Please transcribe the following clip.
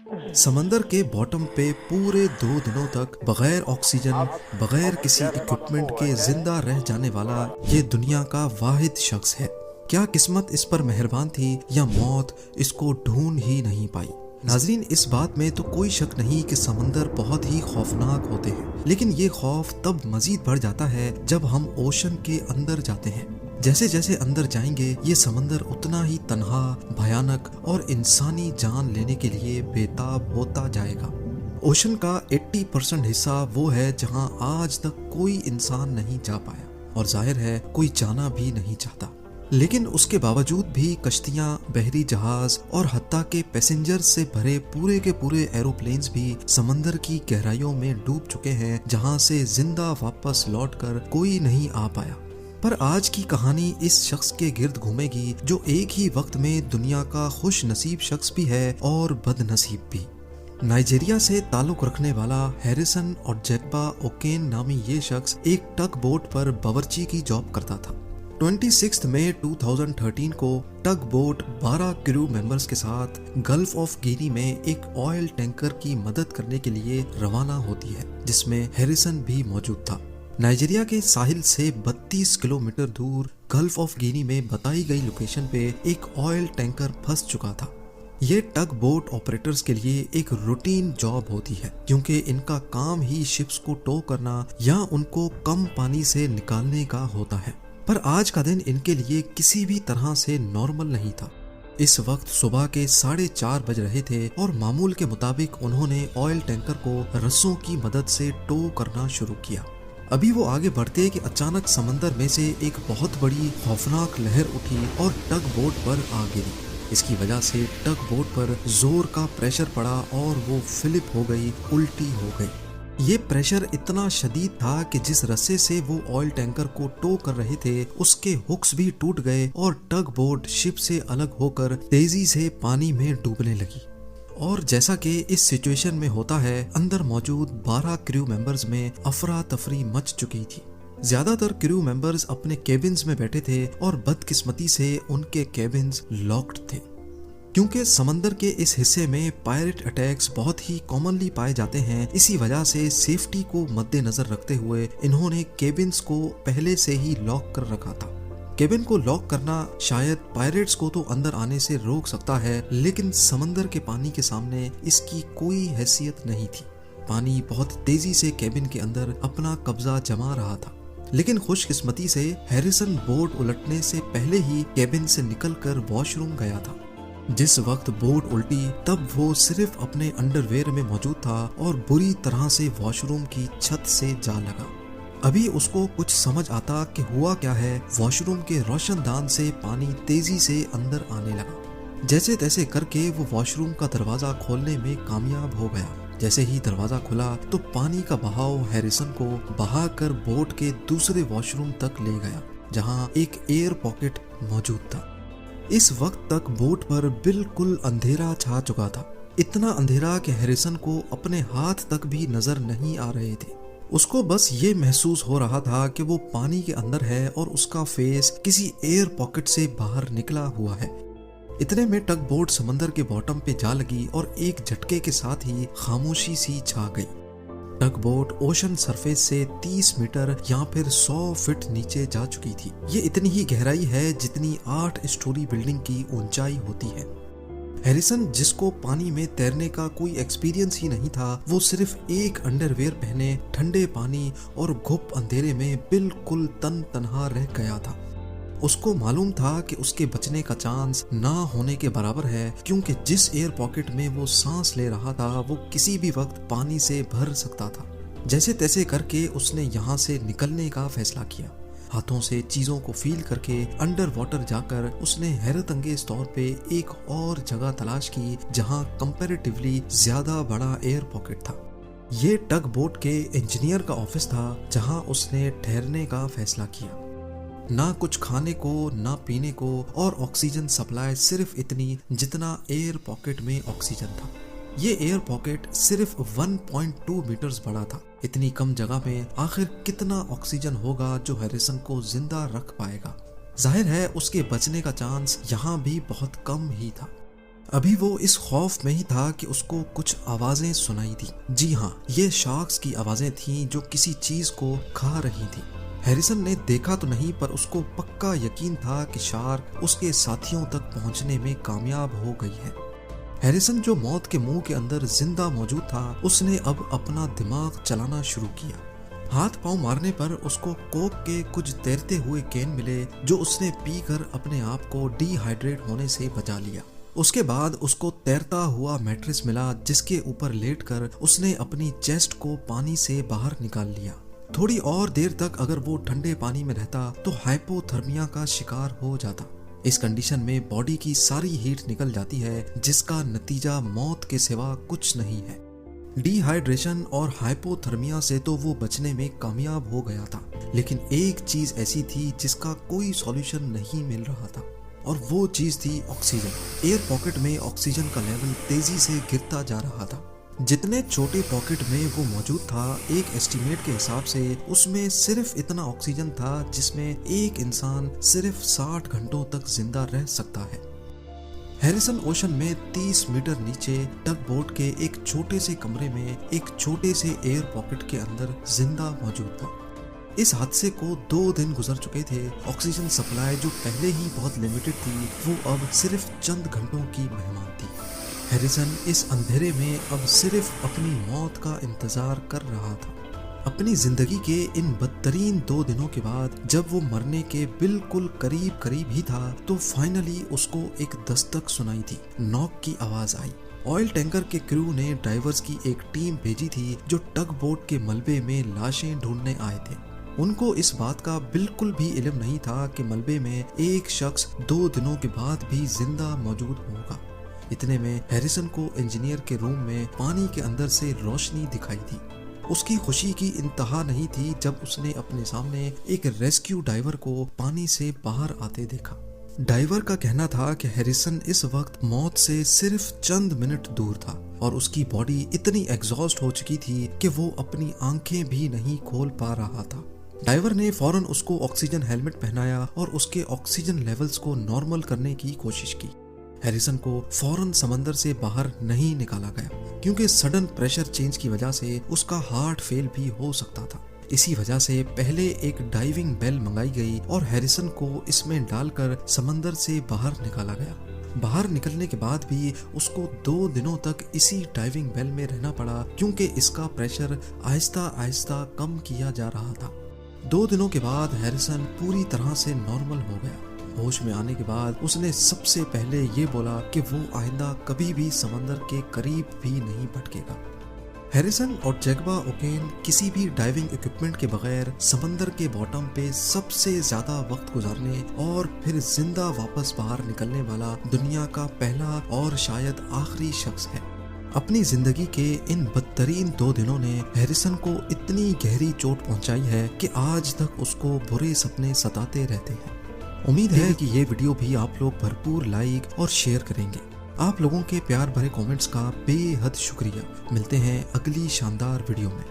समंदर के बॉटम पे पूरे 2 दिनों तक बगैर ऑक्सीजन, बगैर किसी इक्विपमेंट के जिंदा रह जाने वाला ये दुनिया का वाहिद शख्स है। क्या किस्मत इस पर मेहरबान थी या मौत इसको ढूंढ ही नहीं पाई। नाजरीन, इस बात में तो कोई शक नहीं कि समंदर बहुत ही खौफनाक होते हैं, लेकिन ये खौफ तब मजीद बढ़ जाता है जब हम ओशन के अंदर जाते हैं। जैसे जैसे अंदर जाएंगे ये समंदर उतना ही तन्हा, भयानक और इंसानी जान लेने के लिए बेताब होता जाएगा। ओशन का 80% हिस्सा वो है जहां आज तक कोई इंसान नहीं जा पाया और जाहिर है कोई जाना भी नहीं चाहता। लेकिन उसके बावजूद भी कश्तियां, बहरी जहाज और हत्ता के पैसेंजर से भरे पूरे के पूरे एरोप्लेन्स भी समंदर की गहराइयों में डूब चुके हैं, जहां से जिंदा वापस लौटकर कोई नहीं आ पाया। पर आज की कहानी इस शख्स के गिर्द घूमेगी जो एक ही वक्त में दुनिया का खुश नसीब शख्स भी है और बदनसीब भी। नाइजीरिया से ताल्लुक रखने वाला हैरिसन और जैकबा ओकेन नामी ये शख्स एक टग बोट पर बावर्ची की जॉब करता था। 26 मई 2013 को टग बोट 12 क्रू मेंबर्स के साथ गल्फ ऑफ गिनी में एक ऑयल टैंकर की मदद करने के लिए रवाना होती है, जिसमें हैरिसन भी मौजूद था। नाइजीरिया के साहिल से 32 किलोमीटर दूर गल्फ ऑफ गिनी में बताई गई लोकेशन पे एक ऑयल टैंकर फंस चुका था। ये टग बोट ऑपरेटर्स के लिए एक रूटीन जॉब होती है, क्योंकि इनका काम ही शिप्स को टो करना या उनको कम पानी से निकालने का होता है। पर आज का दिन इनके लिए किसी भी तरह से नॉर्मल नहीं था। इस वक्त सुबह के 4:30 बज रहे थे और मामूल के मुताबिक उन्होंने ऑयल टैंकर को रस्सों की मदद से टो करना शुरू किया। अभी वो आगे बढ़ते कि अचानक समंदर में से एक बहुत बड़ी खौफनाक लहर उठी और टग बोट पर आ गिरी। इसकी वजह से टग बोट पर जोर का प्रेशर पड़ा और वो फ्लिप हो गई, उल्टी हो गई। ये प्रेशर इतना शदीद था कि जिस रस्से से वो ऑयल टैंकर को टो कर रहे थे उसके हुक्स भी टूट गए और टग बोट शिप से अलग होकर तेजी से पानी में डूबने लगी। और जैसा कि इस सिचुएशन में होता है, अंदर मौजूद 12 क्रू मेंबर्स में अफरा तफरी मच चुकी थी। ज्यादातर क्रू मेंबर्स अपने केबिन्स में बैठे थे और बदकिस्मती से उनके केबिन्स लॉक्ड थे, क्योंकि समंदर के इस हिस्से में पायरेट अटैक्स बहुत ही कॉमनली पाए जाते हैं। इसी वजह से सेफ्टी को मद्देनजर रखते हुए इन्होंने केबिन्स को पहले से ही लॉक कर रखा था। केबिन को लॉक करना शायद पायरेट्स को तो अंदर आने से रोक सकता है, लेकिन समंदर के पानी के सामने इसकी कोई हैसियत नहीं थी। पानी बहुत तेजी से केबिन के अंदर अपना कब्जा जमा रहा था, लेकिन खुशकिस्मती से हैरिसन बोट उलटने से पहले ही केबिन से निकलकर वॉशरूम गया था। जिस वक्त बोट उल्टी तब वो सिर्फ अपने अंडरवेयर में मौजूद था और बुरी तरह से वॉशरूम की छत से जा लगा। अभी उसको कुछ समझ आता कि हुआ क्या है। वॉशरूम के रोशनदान से पानी तेजी से अंदर आने लगा। जैसे तैसे करके वो वॉशरूम का दरवाजा खोलने में कामयाब हो गया। जैसे ही दरवाजा खुला तो पानी का बहाव हैरिसन को बहाकर बोट के दूसरे वॉशरूम तक ले गया, जहां एक एयर पॉकेट मौजूद था। इस वक्त तक बोट पर बिल्कुल अंधेरा छा चुका था, इतना अंधेरा कि हैरिसन को अपने हाथ तक भी नजर नहीं आ रहे थे। उसको बस ये महसूस हो रहा था कि वो पानी के अंदर है और उसका फेस किसी एयर पॉकेट से बाहर निकला हुआ है। इतने में टग बोट समंदर के बॉटम पे जा लगी और एक झटके के साथ ही खामोशी सी छा गई। टग बोट ओशन सरफेस से 30 मीटर या फिर 100 फीट नीचे जा चुकी थी। ये इतनी ही गहराई है जितनी 8 स्टोरी बिल्डिंग की ऊंचाई होती है। हैरिसन, जिसको पानी में तैरने का कोई एक्सपीरियंस ही नहीं था, वो सिर्फ एक अंडरवेयर पहने ठंडे पानी और घुप अंधेरे में बिल्कुल तन्हा रह गया था। उसको मालूम था कि उसके बचने का चांस ना होने के बराबर है, क्योंकि जिस एयर पॉकेट में वो सांस ले रहा था वो किसी भी वक्त पानी से भर सकता था। जैसे तैसे करके उसने यहाँ से निकलने का फैसला किया। हाथों से चीजों को फील करके अंडर वाटर जाकर उसने हैरत अंगेज तौर पे एक और जगह तलाश की जहां कंपैरेटिवली ज्यादा बड़ा एयर पॉकेट था। ये टग बोट के इंजीनियर का ऑफिस था, जहां उसने ठहरने का फैसला किया। ना कुछ खाने को, ना पीने को, और ऑक्सीजन सप्लाई सिर्फ इतनी जितना एयर पॉकेट में ऑक्सीजन था। ये एयर पॉकेट सिर्फ 1.2 मीटर्स बड़ा था। इतनी कम जगह में आखिर कितना ऑक्सीजन होगा जो हैरिसन को जिंदा रख पाएगा। जाहिर है उसके बचने का चांस यहाँ भी बहुत कम ही था। अभी वो इस खौफ में ही था कि उसको कुछ आवाजें सुनाई दी। जी हाँ, ये शार्क्स की आवाजें थीं जो किसी चीज को खा रही थी। हैरिसन ने देखा तो नहीं, पर उसको पक्का यकीन था कि शार्क उसके साथियों तक पहुंचने में कामयाब हो गई है। हैरिसन जो मौत के मुंह के अंदर जिंदा मौजूद था, उसने अब अपना दिमाग चलाना शुरू किया। हाथ पांव मारने पर उसको कोक के कुछ तैरते हुए कैन मिले जो उसने पीकर अपने आप को डिहाइड्रेट होने से बचा लिया। उसके बाद उसको तैरता हुआ मैट्रेस मिला जिसके ऊपर लेटकर उसने अपनी चेस्ट को पानी से बाहर निकाल लिया। थोड़ी और देर तक अगर वो ठंडे पानी में रहता तो हाइपोथर्मिया का शिकार हो जाता। इस कंडीशन में बॉडी की सारी हीट निकल जाती है जिसका नतीजा मौत के सिवा कुछ नहीं है। डिहाइड्रेशन और हाइपोथर्मिया से तो वो बचने में कामयाब हो गया था, लेकिन एक चीज ऐसी थी जिसका कोई सॉल्यूशन नहीं मिल रहा था, और वो चीज थी ऑक्सीजन। एयर पॉकेट में ऑक्सीजन का लेवल तेजी से गिरता जा रहा था। जितने छोटे पॉकेट में वो मौजूद था, एक एस्टीमेट के हिसाब से उसमें सिर्फ इतना ऑक्सीजन था जिसमें एक इंसान सिर्फ 60 घंटों तक जिंदा रह सकता है। हैरिसन ओशन में 30 मीटर नीचे टग बोट के एक छोटे से कमरे में एक छोटे से एयर पॉकेट के अंदर जिंदा मौजूद था। इस हादसे को 2 दिन गुजर चुके थे। ऑक्सीजन सप्लाई जो पहले ही बहुत लिमिटेड थी, वो अब सिर्फ चंद घंटों की मेहमान थी। हैरिसन इस अंधेरे में अब सिर्फ अपनी मौत का इंतजार कर रहा था। अपनी जिंदगी के इन बदतरीन 2 दिनों के बाद जब वो मरने के बिल्कुल करीब करीब ही था, तो फाइनली उसको एक दस्तक सुनाई थी। नॉक की आवाज आई। ऑयल टैंकर के क्रू ने डाइवर्स की एक टीम भेजी थी जो टग बोट के मलबे में लाशें ढूंढने आए थे। उनको इस बात का बिल्कुल भी इल्म नहीं था कि मलबे में एक शख्स 2 दिनों के बाद भी जिंदा मौजूद होगा। इतने में हैरिसन को इंजीनियर के रूम में पानी के अंदर से रोशनी दिखाई दी। उसकी खुशी की इंतहा नहीं थी जब उसने अपने सामने एक रेस्क्यू डाइवर को पानी से बाहर आते देखा। डाइवर का कहना था कि हैरिसन इस वक्त मौत से सिर्फ चंद मिनट दूर था और उसकी बॉडी इतनी एग्जॉस्ट हो चुकी थी कि वो अपनी आंखें भी नहीं खोल पा रहा था। डाइवर ने फौरन उसको ऑक्सीजन हेलमेट पहनाया और उसके ऑक्सीजन लेवल्स को नॉर्मल करने की कोशिश की। हैरिसन को फौरन समंदर से बाहर नहीं निकाला गया क्योंकि सडन प्रेशर चेंज की वजह से उसका हार्ट फेल भी हो सकता था। इसी वजह से पहले एक डाइविंग बेल मंगाई गई और हैरिसन को इसमें डालकर समंदर से बाहर निकाला गया। बाहर निकलने के बाद भी उसको 2 दिनों तक इसी डाइविंग बेल में रहना पड़ा क्योंकि इसका प्रेशर आहिस्ता आहिस्ता कम किया जा रहा था। 2 दिनों के बाद हैरिसन पूरी तरह से नॉर्मल हो गया। होश में आने के बाद उसने सबसे पहले ये बोला कि वो आइंदा कभी भी समंदर के करीब भी नहीं भटकेगा। हैरिसन और जैकबा ओकेन किसी भी डाइविंग इक्विपमेंट के बगैर समंदर के बॉटम पे सबसे ज्यादा वक्त गुजारने और फिर जिंदा वापस बाहर निकलने वाला दुनिया का पहला और शायद आखिरी शख्स है। अपनी जिंदगी के इन बदतरीन 2 दिनों ने हैरिसन को इतनी गहरी चोट पहुंचाई है कि आज तक उसको बुरे सपने सताते रहते हैं। उम्मीद है कि ये वीडियो भी आप लोग भरपूर लाइक और शेयर करेंगे। आप लोगों के प्यार भरे कमेंट्स का बेहद शुक्रिया। मिलते हैं अगली शानदार वीडियो में।